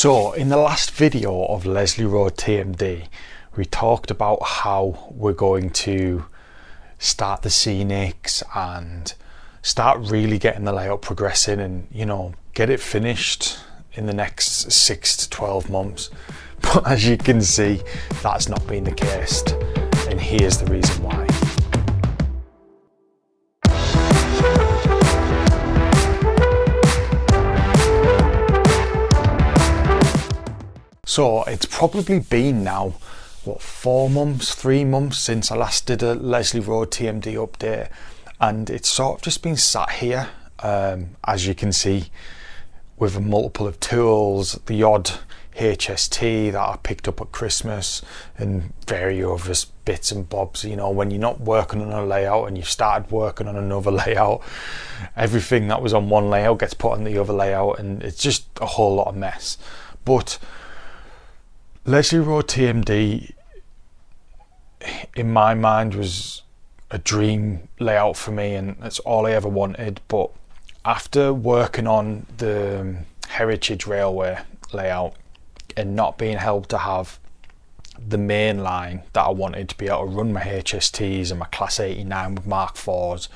So in the last video of Leslie Road TMD, we talked about how we're going to start the scenics and start really getting the layout progressing and, you know, get it finished in the next 6 to 12 months. But as you can see, that's not been the case, and here's the reason why. So it's probably been now, what, 4 months, 3 months since I last did a Leslie Road TMD update, and it's sort of just been sat here, as you can see, with a multiple of tools, the odd HST that I picked up at Christmas and various bits and bobs. You know, when you're not working on a layout and you've started working on another layout, everything that was on one layout gets put on the other layout, and it's just a whole lot of mess. But Leslie Road TMD, in my mind, was a dream layout for me, and that's all I ever wanted. But after working on the Heritage Railway layout and not being able to have the main line that I wanted to be able to run my HSTs and my Class 89 with Mark IVs,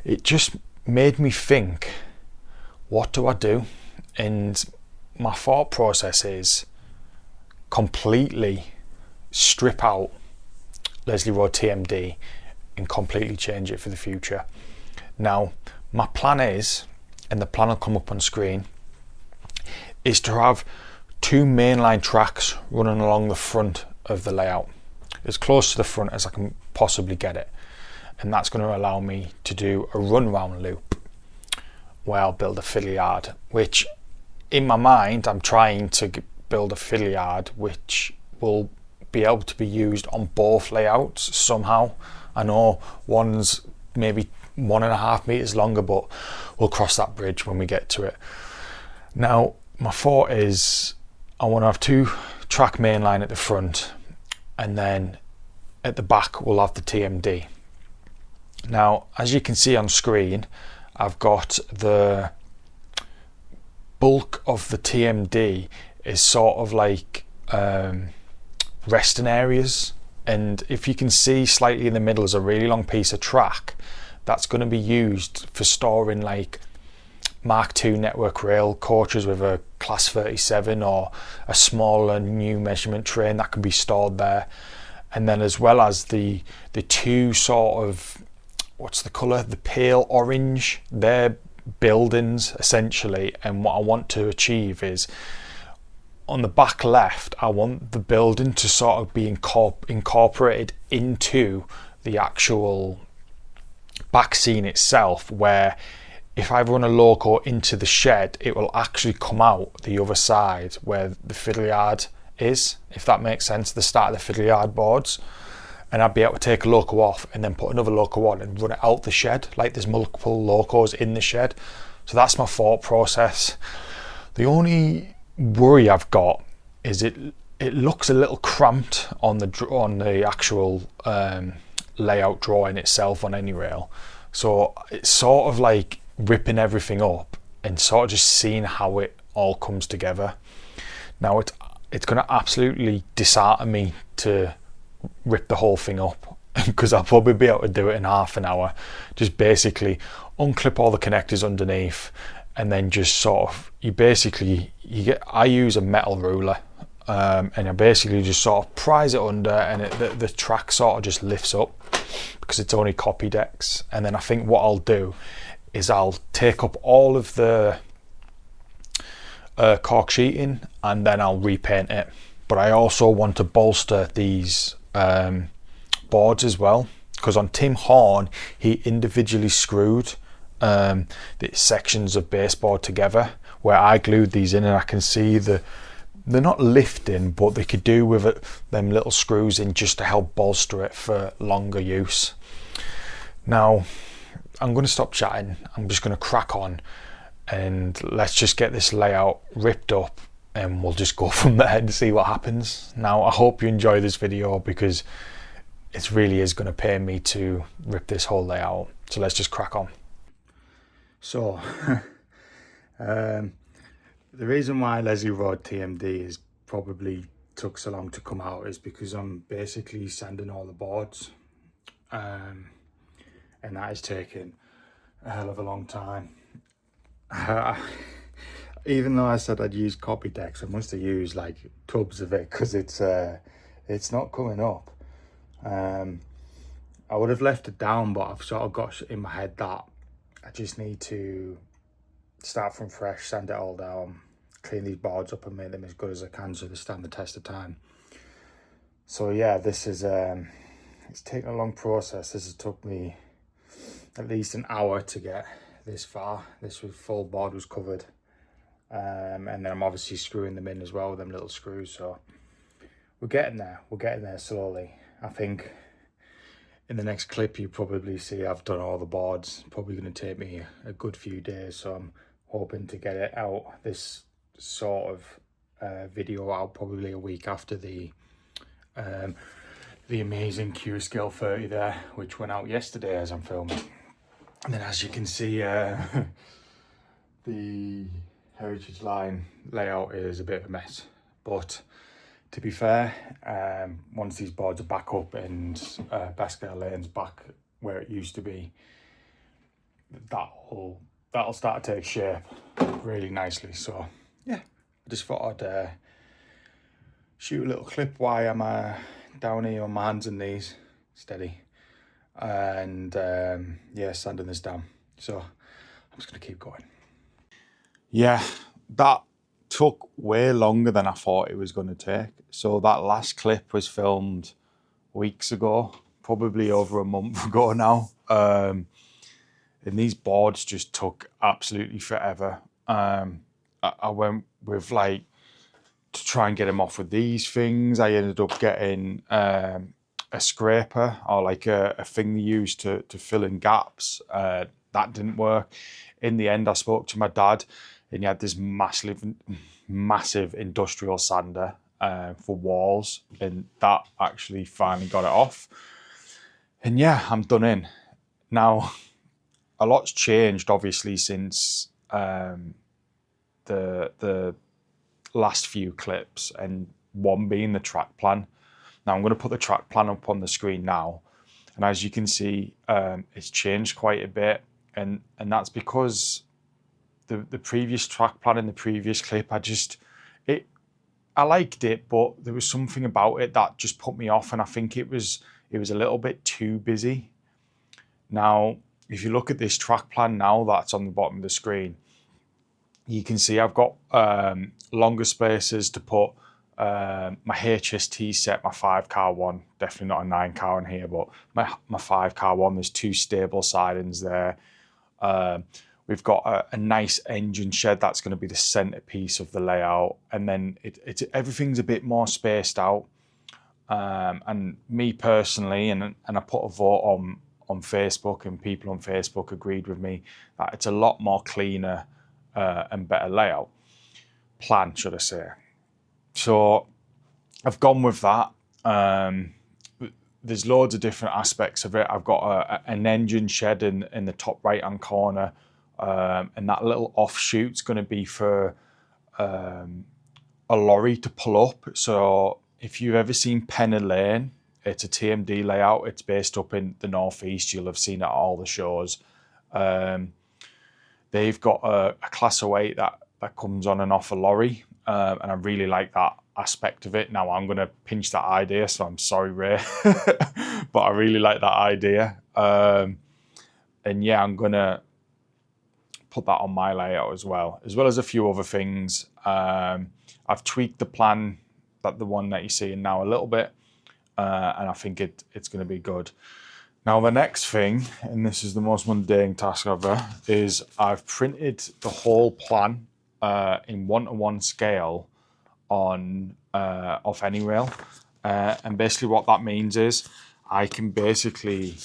it just made me think, what do I do? And my thought process is completely strip out Leslie Road TMD and completely change it for the future. Now, my plan is, and the plan will come up on screen, is to have 2 mainline tracks running along the front of the layout, as close to the front as I can possibly get it. And that's going to allow me to do a run round loop where I'll build a fiddle yard, which in my mind I'm trying to build a fiddle yard which will be able to be used on both layouts somehow. I know one's maybe 1.5 meters longer, but we'll cross that bridge when we get to it. Now, my thought is I want to have 2 track mainline at the front, and then at the back we'll have the TMD. Now, as you can see on screen, I've got the bulk of the TMD is sort of like resting areas, and if you can see slightly in the middle is a really long piece of track that's going to be used for storing like Mark II network rail coaches with a Class 37 or a smaller new measurement train that can be stored there. And then as well as the 2 sort of, what's the colour, the pale orange, they're buildings essentially. And what I want to achieve is, on the back left, I want the building to sort of be incorporated into the actual back scene itself, where if I run a loco into the shed, it will actually come out the other side where the fiddle yard is, if that makes sense, the start of the fiddle yard boards. And I'd be able to take a loco off and then put another loco on and run it out the shed, like there's multiple locos in the shed. So that's my thought process. The only worry I've got is it looks a little cramped on the actual layout drawing itself on any rail. So it's sort of like ripping everything up and sort of just seeing how it all comes together. Now it's going to absolutely dishearten me to rip the whole thing up, because I'll probably be able to do it in half an hour. Just basically unclip all the connectors underneath, and then just sort of, I use a metal ruler, and I basically just sort of prise it under, and the track sort of just lifts up because it's only copy decks. And then I think what I'll do is I'll take up all of the cork sheeting and then I'll repaint it. But I also want to bolster these boards as well, because on Tim Horn he individually screwed the sections of baseboard together, where I glued these in, and I can see they're not lifting, but they could do with it them little screws in just to help bolster it for longer use. Now I'm going to stop chatting, I'm just going to crack on, and let's just get this layout ripped up and we'll just go from there and see what happens. Now, I hope you enjoy this video, because it really is going to pay me to rip this whole layout. So let's just crack on. So The reason why Leslie Road TMD is probably took so long to come out is because I'm basically sanding all the boards, and that is taking a hell of a long time. Even though I said I'd use copy decks, I must have used like tubs of it because it's not coming up. I would have left it down, but I've sort of got in my head that I just need to start from fresh, sand it all down, clean these boards up and make them as good as I can so they stand the test of time. So yeah, this is it's taken a long process. This has took me at least an hour to get this far. This was full board was covered, and then I'm obviously screwing them in as well with them little screws. So we're getting there slowly. I think in the next clip you probably see I've done all the boards. Probably going to take me a good few days, so I'm hoping to get it out, this sort of video out probably a week after the amazing Q Scale 30 there, which went out yesterday as I'm filming. And then as you can see, the Heritage Line layout is a bit of a mess, but to be fair, once these boards are back up and Bascale Lane's back where it used to be, that'll start to take shape really nicely. So yeah, I just thought I'd shoot a little clip while I'm down here on my hands and knees, steady, and yeah, sanding this down. So I'm just gonna keep going. Yeah, that took way longer than I thought it was going to take. So that last clip was filmed weeks ago, probably over a month ago now. And these boards just took absolutely forever. I went with like, to try and get them off with these things. I ended up getting a scraper, or like a thing they use to fill in gaps. That didn't work. In the end, I spoke to my dad, and he had this massive industrial sander for walls, and that actually finally got it off. And yeah, I'm done in. Now, a lot's changed obviously since the last few clips, and one being the track plan. Now I'm going to put the track plan up on the screen now, and as you can see, it's changed quite a bit, and that's because the previous track plan in the previous clip, I liked it, but there was something about it that just put me off, and I think it was a little bit too busy. Now, if you look at this track plan now that's on the bottom of the screen, you can see I've got longer spaces to put my HST set, my 5-car one, definitely not a 9-car in here, but my 5-car one, there's 2 stable sidings there. We've got a nice engine shed that's going to be the centerpiece of the layout, and then everything's a bit more spaced out. And me personally, and I put a vote on Facebook, and people on Facebook agreed with me that it's a lot more cleaner and better layout plan, should I say. So I've gone with that. There's loads of different aspects of it. I've got an engine shed in the top right hand corner. And that little offshoot's going to be for a lorry to pull up. So if you've ever seen Penner Lane, it's a TMD layout. It's based up in the northeast. You'll have seen it at all the shows. They've got a class 08 that comes on and off a lorry, and I really like that aspect of it. Now I'm going to pinch that idea, so I'm sorry, Ray, but I really like that idea. And yeah, I'm going to put that on my layout as well as a few other things. I've tweaked the plan, the one that you're seeing now, a little bit, and I think it's going to be good. Now the next thing, and this is the most mundane task ever, is I've printed the whole plan in 1:1 scale on off AnyRail, and basically what that means is I can basically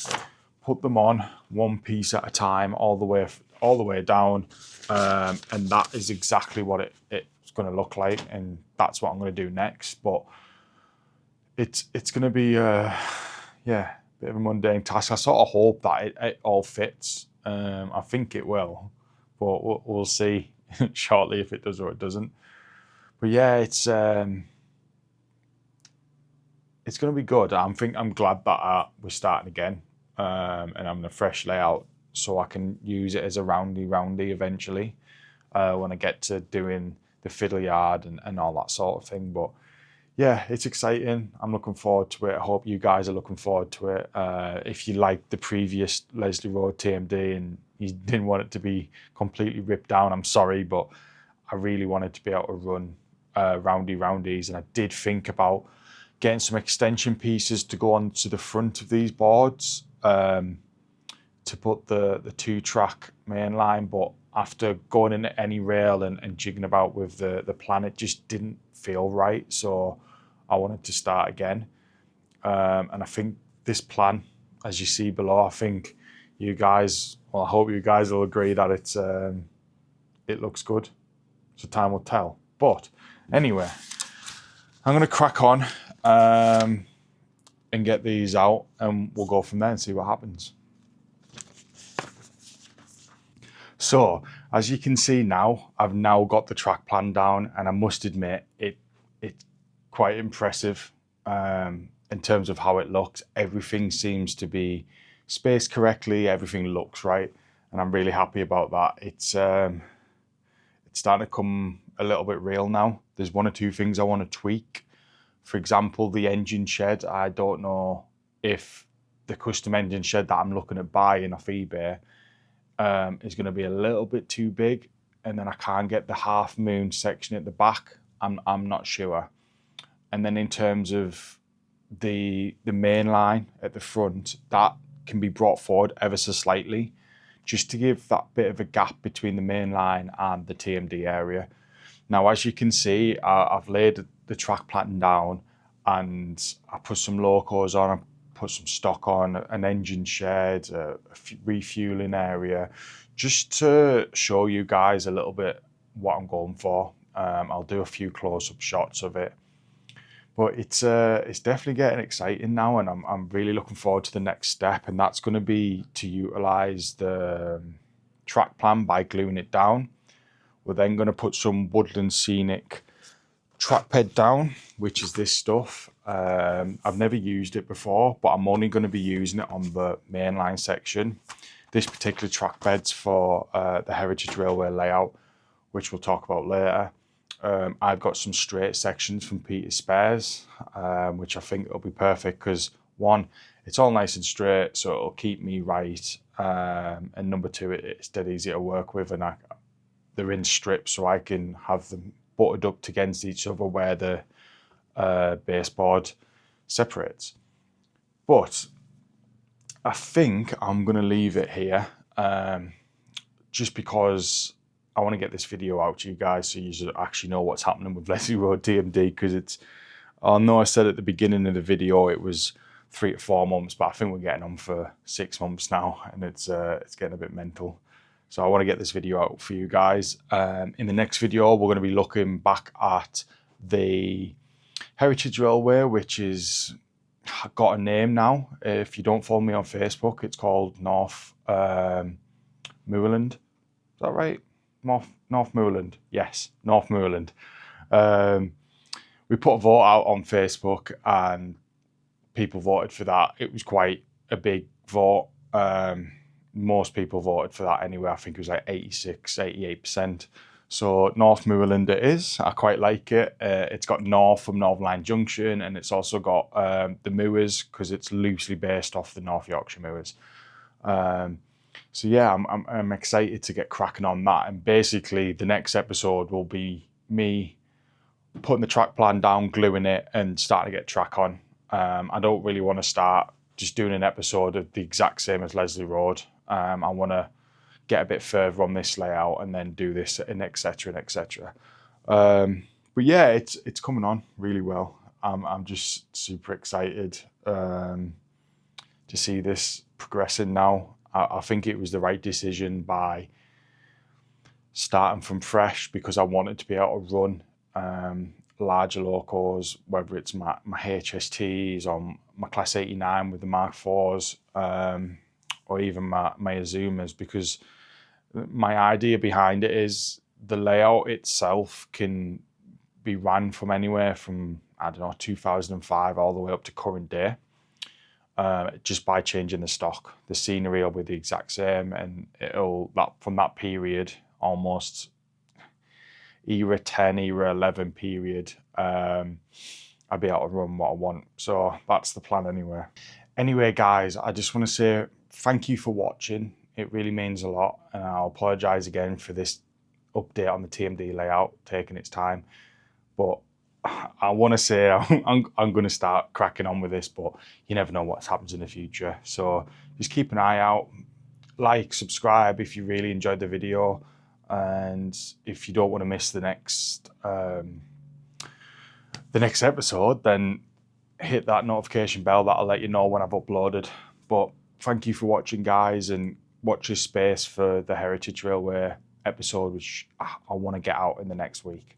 put them on one piece at a time, all the way down, and that is exactly what it's going to look like, and that's what I'm going to do next. But it's going to be yeah, bit of a mundane task. I sort of hope that it all fits. I think it will, but we'll see. shortly if it does or it doesn't. But yeah, it's going to be good. I'm glad that we're starting again, and I'm in a fresh layout so I can use it as a roundy eventually when I get to doing the fiddle yard and all that sort of thing. But yeah, it's exciting. I'm looking forward to it. I hope you guys are looking forward to it. If you liked the previous Leslie Road TMD and you didn't want it to be completely ripped down, I'm sorry, but I really wanted to be able to run roundies, and I did think about getting some extension pieces to go onto the front of these boards to put the 2-track main line, but after going into any rail and jigging about with the plan, it just didn't feel right, so I wanted to start again. And I think this plan, as you see below, I think you guys, well, I hope you guys will agree that it looks good. So time will tell. But anyway, I'm going to crack on and get these out, and we'll go from there and see what happens. So as you can see now, I've now got the track plan down, and I must admit it's quite impressive in terms of how it looks. Everything seems to be spaced correctly. Everything looks right, and I'm really happy about that. It's starting to come a little bit real now. There's one or two things I want to tweak. For example, the engine shed. I don't know if the custom engine shed that I'm looking at buying off eBay is going to be a little bit too big, and then I can't get the half moon section at the back. I'm not sure. And then in terms of the main line at the front, that can be brought forward ever so slightly, just to give that bit of a gap between the main line and the TMD area. Now, as you can see, I've laid the track plan down, and I put some locos on, I put some stock on, an engine shed, a refueling area, just to show you guys a little bit what I'm going for. I'll do a few close-up shots of it. But it's definitely getting exciting now, and I'm really looking forward to the next step, and that's going to be to utilise the track plan by gluing it down. We're then going to put some Woodland Scenic track bed down, which is this stuff. I've never used it before, but I'm only going to be using it on the mainline section. This particular track bed's for the Heritage Railway layout, which we'll talk about later. I've got some straight sections from Peter's Spares, which I think will be perfect because, one, it's all nice and straight, so it'll keep me right. And number two, it's dead easy to work with, and they're in strips, so I can have them butted up against each other where the baseboard separates. But I think I'm going to leave it here just because I want to get this video out to you guys so you actually know what's happening with Leslie Road TMD, because I know I said at the beginning of the video it was 3 to 4 months, but I think we're getting on for 6 months now, and it's getting a bit mental. So I want to get this video out for you guys. In the next video, we're going to be looking back at the Heritage Railway, which is got a name now. If you don't follow me on Facebook, it's called North Moorland. Is that right? North Moorland. Yes, North Moorland. We put a vote out on Facebook, and people voted for that. It was quite a big vote. Most people voted for that anyway. I think it was like 86, 88%. So North Moorland it is. I quite like it. It's got North from Northern Line Junction, and it's also got the Moors, because it's loosely based off the North Yorkshire Moors. So yeah, I'm excited to get cracking on that. And basically the next episode will be me putting the track plan down, gluing it, and starting to get track on. I don't really want to start just doing an episode of the exact same as Leslie Road. I want to get a bit further on this layout and then do this, and etc. and etc. But yeah, it's coming on really well. I'm just super excited to see this progressing now. I think it was the right decision by starting from fresh, because I wanted to be able to run larger locos, whether it's my HSTs or my Class 89 with the Mark IVs, or even my Azumas, because my idea behind it is the layout itself can be ran from anywhere from, I don't know, 2005 all the way up to current day, just by changing the stock. The scenery will be the exact same, and from that period, almost era 10, era 11 period, I'll be able to run what I want. So that's the plan anyway. Anyway, guys, I just want to say thank you for watching. It really means a lot, and I'll apologise again for this update on the TMD layout taking its time. But I want to say I'm going to start cracking on with this, but you never know what happens in the future. So just keep an eye out, like, subscribe if you really enjoyed the video, and if you don't want to miss the next episode, then hit that notification bell. That'll let you know when I've uploaded. But thank you for watching, guys, and watch this space for the Heritage Railway episode, which I want to get out in the next week.